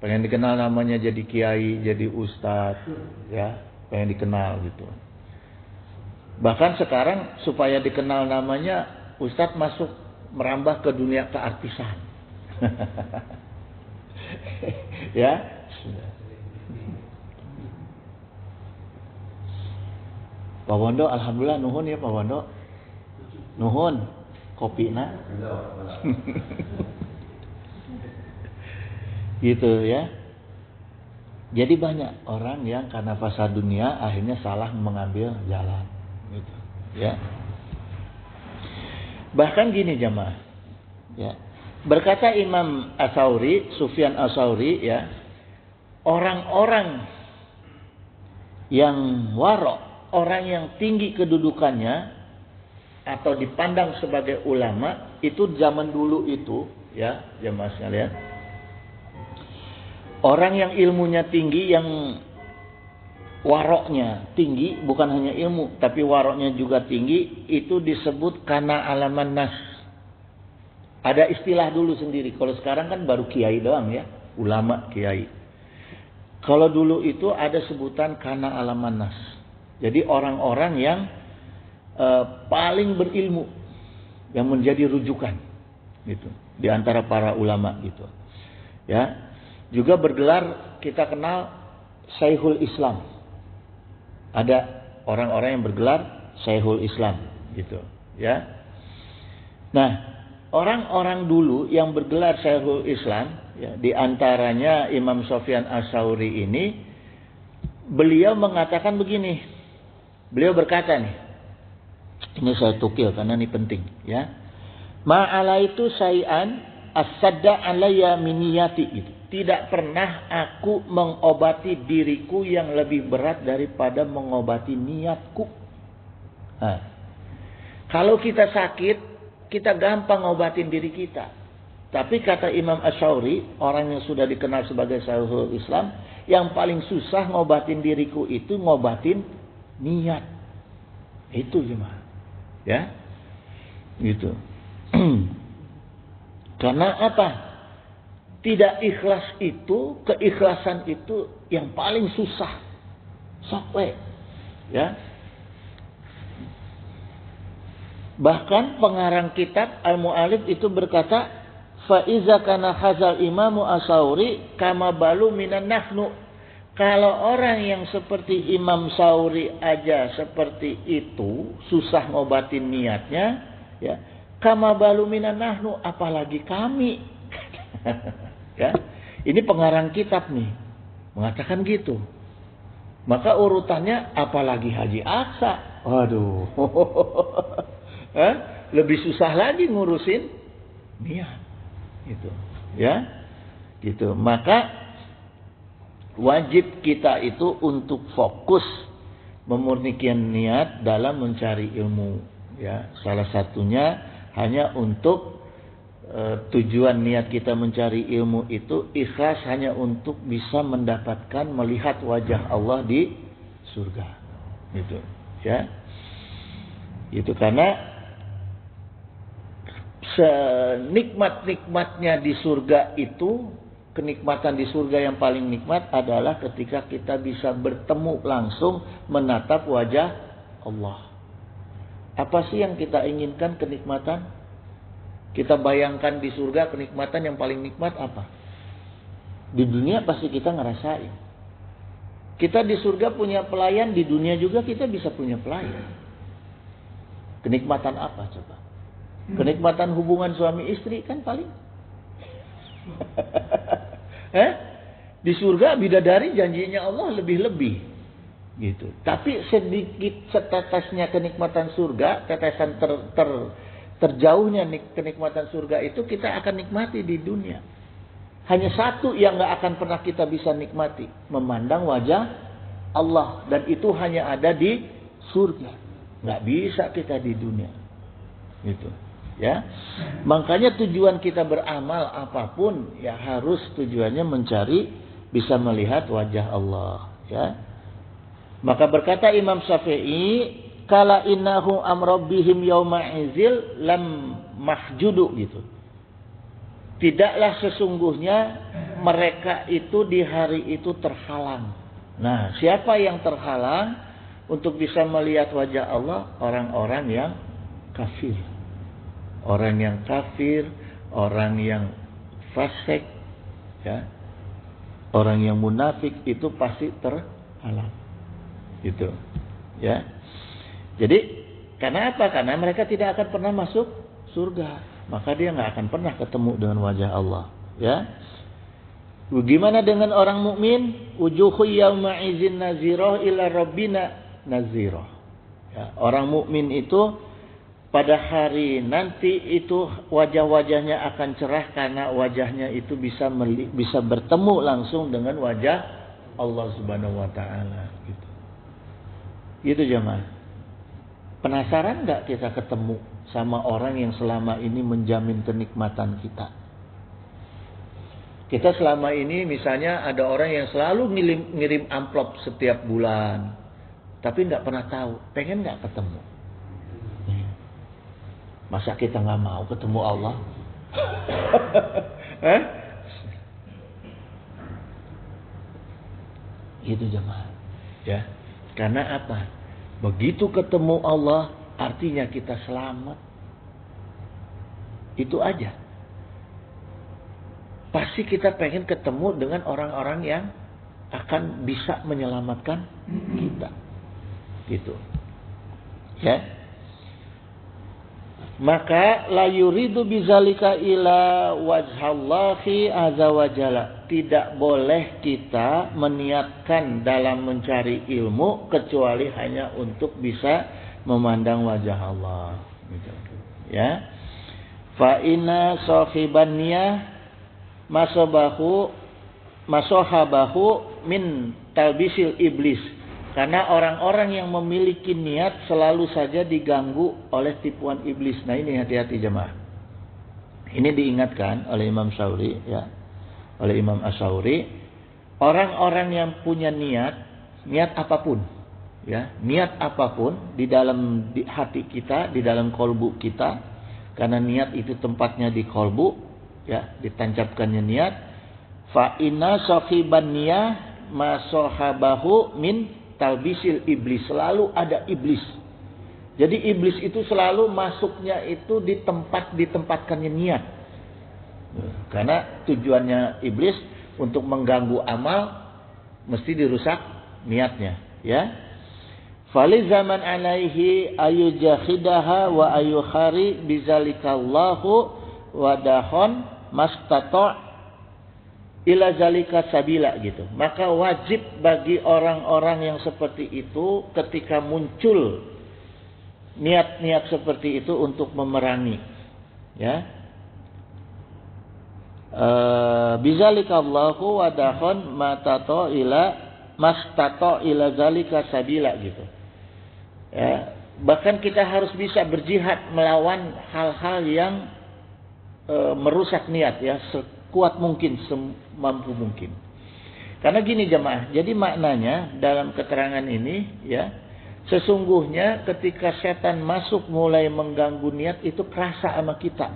S1: Pengen dikenal namanya jadi kiai, jadi ustadz, ya, pengen dikenal gitu. Bahkan sekarang supaya dikenal namanya, ustadz masuk merambah ke dunia keartisan. Ya. Pak Wondo, alhamdulillah nuhun ya Pak Wondo. Nuhun kopina. Gitu ya. Jadi banyak orang yang karena fasa dunia akhirnya salah mengambil jalan, gitu, ya. Bahkan gini jamaah, ya. Berkata Imam As-Sauri, Sufyan As-Sauri, ya, orang-orang yang warok, orang yang tinggi kedudukannya atau dipandang sebagai ulama itu zaman dulu itu, ya, jamaah sekalian. Orang yang ilmunya tinggi, yang waroknya tinggi, bukan hanya ilmu, tapi waroknya juga tinggi, itu disebut kana alaman nas. Ada istilah dulu sendiri. Kalau sekarang kan baru kiai doang ya, ulama kiai. Kalau dulu itu ada sebutan kana alaman nas. Jadi orang-orang yang paling berilmu, yang menjadi rujukan, gitu, di antara para ulama, gitu, ya. Juga bergelar, kita kenal Syekhul Islam. Ada orang-orang yang bergelar Syekhul Islam, gitu, ya. Nah, orang-orang dulu yang bergelar Syekhul Islam, ya, di antaranya Imam Sufyan As-Sauri ini, beliau mengatakan begini. Beliau berkata nih, ini saya tukil karena ini penting, ya. Ma'alaitu syai'an as-sadda alayya min niyati, gitu. Tidak pernah aku mengobati diriku yang lebih berat daripada mengobati niatku. Nah, kalau kita sakit, kita gampang ngobatin diri kita. Tapi kata Imam As-Sauri, orang yang sudah dikenal sebagai Syekhul Islam, yang paling susah ngobatin diriku itu ngobatin niat. Itu gimana? Ya, gitu. Karena apa? Tidak ikhlas itu, keikhlasan itu yang paling susah. Sokwe, ya. Bahkan pengarang kitab Al-Mu'allif itu berkata, fa iza kana hazal imamu As-Sauri kama balu minan nahnu. Kalau orang yang seperti Imam Sauri aja seperti itu, susah ngobatin niatnya, ya, kama balu minan nahnu, apalagi kami. Ya, ini pengarang kitab nih mengatakan gitu. Maka urutannya apalagi Haji Aksa. Waduh. Lebih susah lagi ngurusin niat. Gitu. Ya. Gitu. Maka wajib kita itu untuk fokus memurnikan niat dalam mencari ilmu. Ya, salah satunya hanya untuk tujuan niat kita mencari ilmu itu ikhlas hanya untuk bisa mendapatkan melihat wajah Allah di surga. Gitu. Ya. Itu karena senikmat-nikmatnya di surga itu, kenikmatan di surga yang paling nikmat adalah ketika kita bisa bertemu langsung menatap wajah Allah. Apa sih yang kita inginkan kenikmatan? Kita bayangkan di surga kenikmatan yang paling nikmat apa? Di dunia pasti kita ngerasain. Kita di surga punya pelayan, di dunia juga kita bisa punya pelayan. Kenikmatan apa coba? Kenikmatan hubungan suami istri kan paling. Di surga bidadari janjinya Allah lebih-lebih gitu. Tapi sedikit setetesnya kenikmatan surga, tetesan terjauhnya kenikmatan surga itu kita akan nikmati di dunia. Hanya satu yang gak akan pernah kita bisa nikmati, memandang wajah Allah, dan itu hanya ada di surga. Gak bisa kita di dunia. Gitu. Ya, makanya tujuan kita beramal apapun ya harus tujuannya mencari bisa melihat wajah Allah. Ya, maka berkata Imam Syafi'i, kala innahu amrobbihim yauma izil lam mahjudu gitu. Tidaklah sesungguhnya mereka itu di hari itu terhalang. Nah, siapa yang terhalang untuk bisa melihat wajah Allah? Orang-orang yang kafir. Orang yang kafir, orang yang fasik, ya, orang yang munafik itu pasti terhalang, gitu, ya. Jadi karena apa? Karena mereka tidak akan pernah masuk surga, maka dia nggak akan pernah ketemu dengan wajah Allah, ya. Bagaimana dengan orang mukmin? Wujuhu yauma izin naziroh ila rabbina naziroh. Ya, orang mukmin itu pada hari nanti itu wajah-wajahnya akan cerah karena wajahnya itu bisa bertemu langsung dengan wajah Allah Subhanahu wa taala gitu. Gitu jemaah. Penasaran enggak kita ketemu sama orang yang selama ini menjamin kenikmatan kita? Kita selama ini misalnya ada orang yang selalu ngirim amplop setiap bulan, tapi enggak pernah tahu, pengen enggak ketemu? Masa kita nggak mau ketemu Allah? Itu jemaah. Ya. Karena apa? Begitu ketemu Allah, artinya kita selamat. Itu aja. Pasti kita pengen ketemu dengan orang-orang yang akan bisa menyelamatkan kita. Gitu. Ya. Maka la yuridu bizalika ila wajhallahi azza wa jalla. Tidak boleh kita meniatkan dalam mencari ilmu kecuali hanya untuk bisa memandang wajah Allah. Gitu. Ya. Fa inna sahibannya masohabahu min talbisil iblis. Karena orang-orang yang memiliki niat selalu saja diganggu oleh tipuan iblis. Nah ini hati-hati jemaah. Ini diingatkan oleh Imam Sauri, ya, oleh Imam As-Sauri. Orang-orang yang punya niat apapun, ya, niat apapun di dalam hati kita, di dalam kolbu kita, karena niat itu tempatnya di kolbu, ya, ditancapkannya niat. Fa inna sahiban niyah masohabahu min talbisil iblis. Selalu ada iblis Jadi iblis itu selalu masuknya itu ditempatkannya niat. Karena tujuannya iblis untuk mengganggu amal, mesti dirusak niatnya, ya. Fali zaman alaihi ayujahidaha wa ayukhari bizalikallahu wadahon mastata' ila zalika sabila gitu. Maka wajib bagi orang-orang yang seperti itu ketika muncul niat-niat seperti itu untuk memerangi, ya. Bizalikallahu wadahon mastata' ila zalika sabila gitu. Ya, bahkan kita harus bisa berjihad melawan hal-hal yang merusak niat, ya, sekuat mungkin, semampu mungkin. Karena gini jemaah, jadi maknanya dalam keterangan ini, ya, sesungguhnya ketika setan masuk mulai mengganggu niat itu kerasa sama kita,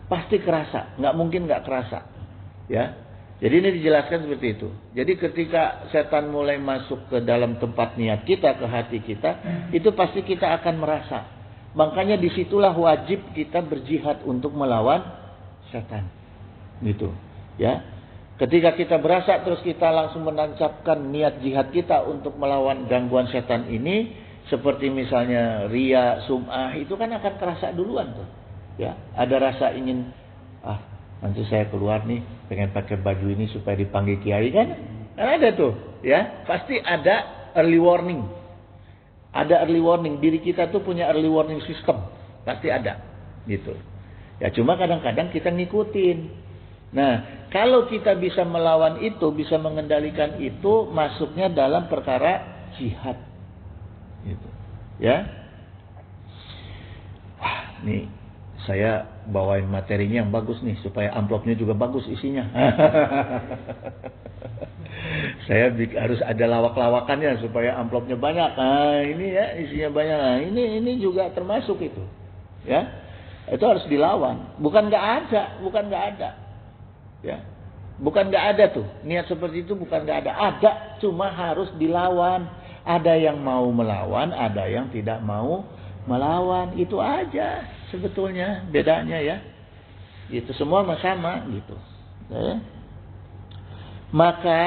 S1: pasti kerasa, nggak mungkin nggak kerasa, ya. Jadi ini dijelaskan seperti itu. Jadi ketika setan mulai masuk ke dalam tempat niat kita, ke hati kita, itu pasti kita akan merasa. Makanya disitulah wajib kita berjihad untuk melawan setan. Gitu, ya. Ketika kita berasa terus kita langsung menancapkan niat jihad kita untuk melawan gangguan setan ini, seperti misalnya riya, sum'ah, itu kan akan terasa duluan tuh. Ya, ada rasa ingin nanti saya keluar nih, pengen pakai baju ini supaya dipanggil kiai kan? Ada tuh, ya. Pasti ada early warning. Ada early warning. Diri kita tuh punya early warning system. Pasti ada, gitu. Ya cuma kadang-kadang kita ngikutin. Nah, kalau kita bisa melawan itu, bisa mengendalikan itu, masuknya dalam perkara jihad, gitu. Ya. Wah, nih saya bawain materinya yang bagus nih, supaya amplopnya juga bagus isinya. Saya harus ada lawak-lawakannya supaya amplopnya banyak. Nah, ini ya isinya banyak. Nah, ini juga termasuk itu. Ya. Itu harus dilawan. Bukan nggak ada. Ya. Bukan nggak ada tuh. Niat seperti itu bukan nggak ada. Ada, cuma harus dilawan. Ada yang mau melawan, ada yang tidak mau melawan. Itu aja sebetulnya bedanya, ya. Itu semua sama gitu. Ya. Maka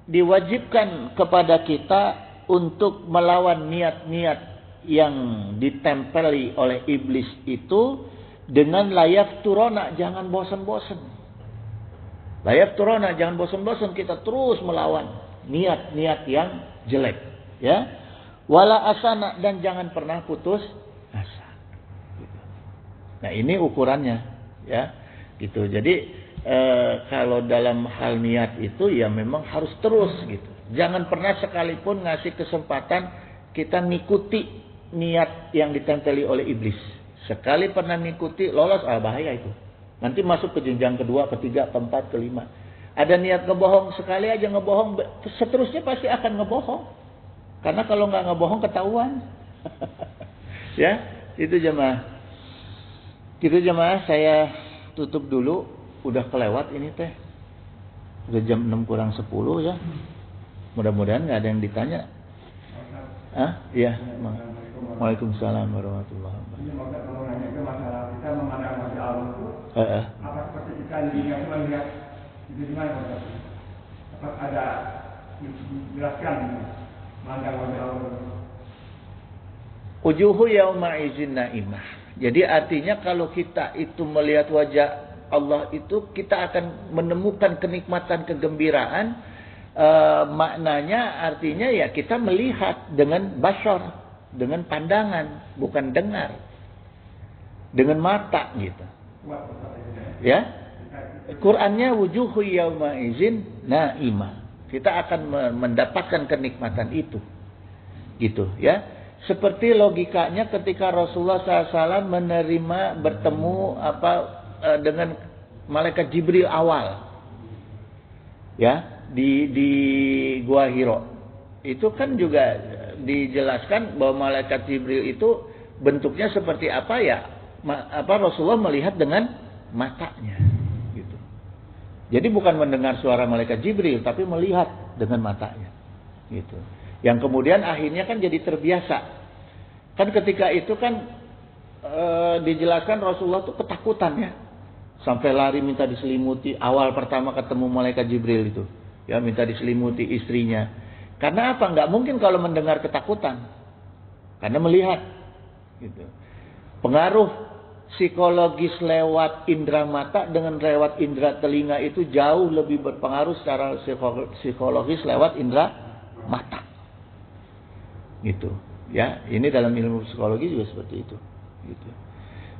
S1: diwajibkan kepada kita untuk melawan niat-niat yang ditempeli oleh iblis itu dengan layaf turona, jangan bosan-bosan. Layaf turona, jangan bosan-bosan, kita terus melawan niat-niat yang jelek, ya. Wala asana, dan jangan pernah putus asa. Nah, ini ukurannya, ya. Gitu. Jadi kalau dalam hal niat itu ya memang harus terus gitu. Jangan pernah sekalipun ngasih kesempatan kita ngikuti niat yang ditempeli oleh iblis. Sekali pernah ngikuti, lolos, bahaya itu. Nanti masuk ke jenjang kedua, ketiga, keempat, kelima. Ada niat ngebohong, sekali aja ngebohong, seterusnya pasti akan ngebohong. Karena kalau nggak ngebohong ketahuan. Ya, itu jemaah. Gitu jemaah, saya tutup dulu. Udah kelewat ini teh. Udah jam 6 kurang 10 ya. Mudah-mudahan nggak ada yang ditanya. Iya. Waalaikumsalam warahmatullahi wabarakatuh.
S2: Ini mau nanya ke masalah kita memandang wajah Allah itu. Apa seperti kita di dunia itu melihat itu gimana Pak? Apa ada dijelaskan memandang wajah Allah?
S1: Ujuhu yauma izin naimah. Jadi artinya kalau kita itu melihat wajah Allah itu, kita akan menemukan kenikmatan, kegembiraan. Maknanya artinya ya kita melihat dengan basar, dengan pandangan, bukan dengar, dengan mata gitu. Ya, Qurannya wujuhu yauma izin naimah. Kita akan mendapatkan kenikmatan itu, gitu ya. Seperti logikanya ketika Rasulullah SAW menerima bertemu dengan malaikat Jibril awal, ya, di Gua Hiro. Itu kan juga dijelaskan bahwa malaikat Jibril itu bentuknya seperti apa, ya. Rasulullah melihat dengan matanya, gitu. Jadi bukan mendengar suara malaikat Jibril, tapi melihat dengan matanya, gitu. Yang kemudian akhirnya kan jadi terbiasa. Kan ketika itu kan dijelaskan Rasulullah tuh ketakutan ya. Sampai lari minta diselimuti. Awal pertama ketemu malaikat Jibril itu. Ya, minta diselimuti istrinya. Karena apa? Nggak mungkin kalau mendengar ketakutan. Karena melihat. Gitu. Pengaruh psikologis lewat indera mata dengan lewat indera telinga itu jauh lebih berpengaruh secara psikologis lewat indera mata. Gitu. Ya, ini dalam ilmu psikologi juga seperti itu. Gitu.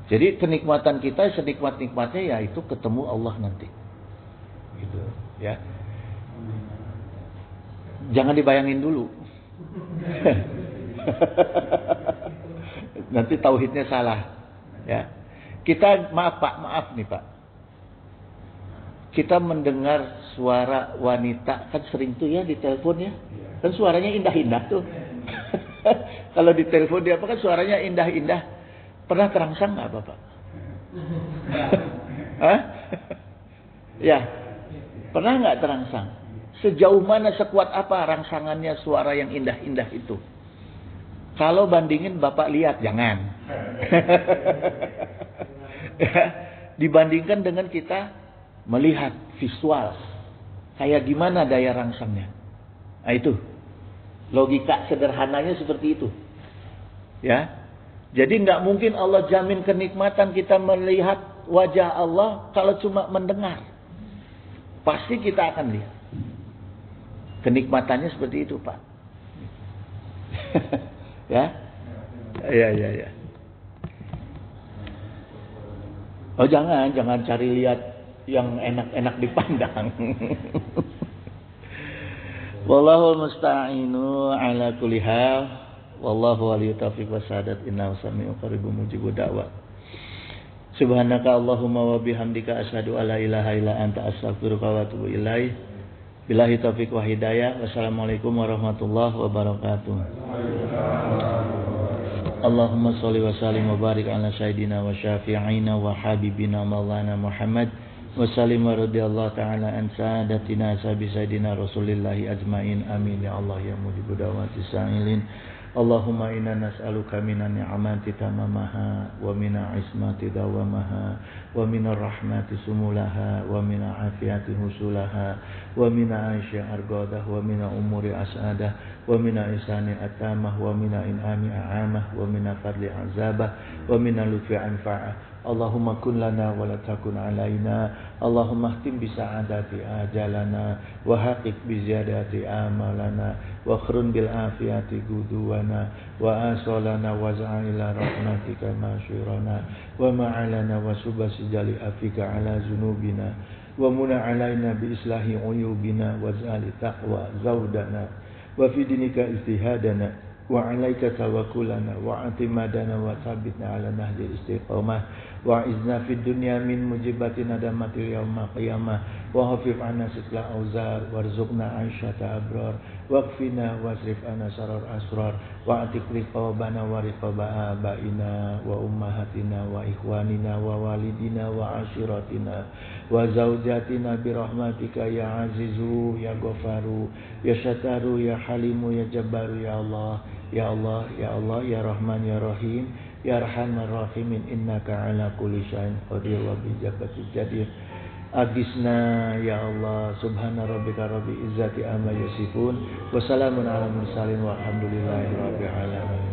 S1: Jadi kenikmatan kita senikmat-nikmatnya yaitu ketemu Allah nanti. Gitu, ya. Jangan dibayangin dulu. Nanti tauhidnya salah. Ya. Kita maaf nih Pak. Kita mendengar suara wanita kan sering tuh ya di telepon ya. Kan suaranya indah-indah tuh. Kalau di telepon dia apa kan suaranya indah-indah. Pernah terangsang nggak Bapak? Hah? Ya. Pernah nggak terangsang? Sejauh mana, sekuat apa rangsangannya suara yang indah-indah itu? Kalau bandingin Bapak lihat, jangan. Dibandingkan dengan kita melihat visual. Kayak gimana daya rangsangnya? Nah itu. Logika sederhananya seperti itu. Ya. Jadi nggak mungkin Allah jamin kenikmatan kita melihat wajah Allah kalau cuma mendengar. Pasti kita akan lihat. Kenikmatannya seperti itu, Pak. Ya? Ya. Oh jangan cari lihat yang enak-enak dipandang. Wallahul musta'inu ala kulli hal. Wallahu waliyut taufiq wasadat innahu sami'un qaribun mujibud da'wah. Subhanaka Allahumma wa bihamdika asyhadu alla ilaha illa anta astaghfiruka wa atubu ilaik. Billahi taufiq wa hidayah. Wassalamualaikum warahmatullahi wabarakatuh. Allahumma shalli wa sallim wa barik ala sayyidina wa syafi'ina wa habibina maulana Muhammad wa sallim wa radhiyallahu ta'ala an sadatina sabi sayyidina Rasulillahi ajmain. Amin ya Allah ya mujibud da'wati sa'ilin. Allahumma inna nas'aluka minan ni'amati tamamaha wa mina ismati dawamaha wa minar rahmati sumulaha wa mina afiyati husulaha wa mina aisya argodah wa mina umuri as'adah wa mina isani atamah wa mina in'ami a'amah wa mina fadli azabah wa mina lufi anfa'ah. Allahumma kun lana wa la takun alaina. Allahumma khtim bi sa'adati ajalana wa haqiq bi ziyadati amalana wa akhrun bil afiyati guduwana wa asolana wa za'ila rahmatika masyurana wa ma'alana wa subasi jali afika ala zunubina wa muna alaina bi islahi uyubina wa zali taqwa zawdana wa fi dinika istihadana wa alaika tawakkulana wa atimadana wa sabitna ala nahji istiqamah wa izna fid dunya min mujibati nadamatil yaumil qiyamah wa hafif anna sitla auzar warzuqna aisyata abrar waqfina wasrif anna sarar asrar wa atiq riqabana wa riqaba abaina wa ummahatina wa ikhwanina wa walidina wa ashiratina wa zaujatina birahmatika ya azizu ya ghafaru ya syataru ya halimu ya jabbaru ya Allah. Ya Allah, Ya Allah, Ya Rahman, Ya Rahim, Ya Arhamar Rahimin, innaka ala kulli syai'in qadir wa bi jabatil jadir. Agisna ya Allah, subhana rabbika rabbil izzati amma yasifun, wa salamun ala mursalin walhamdulillahi rabbil alamin.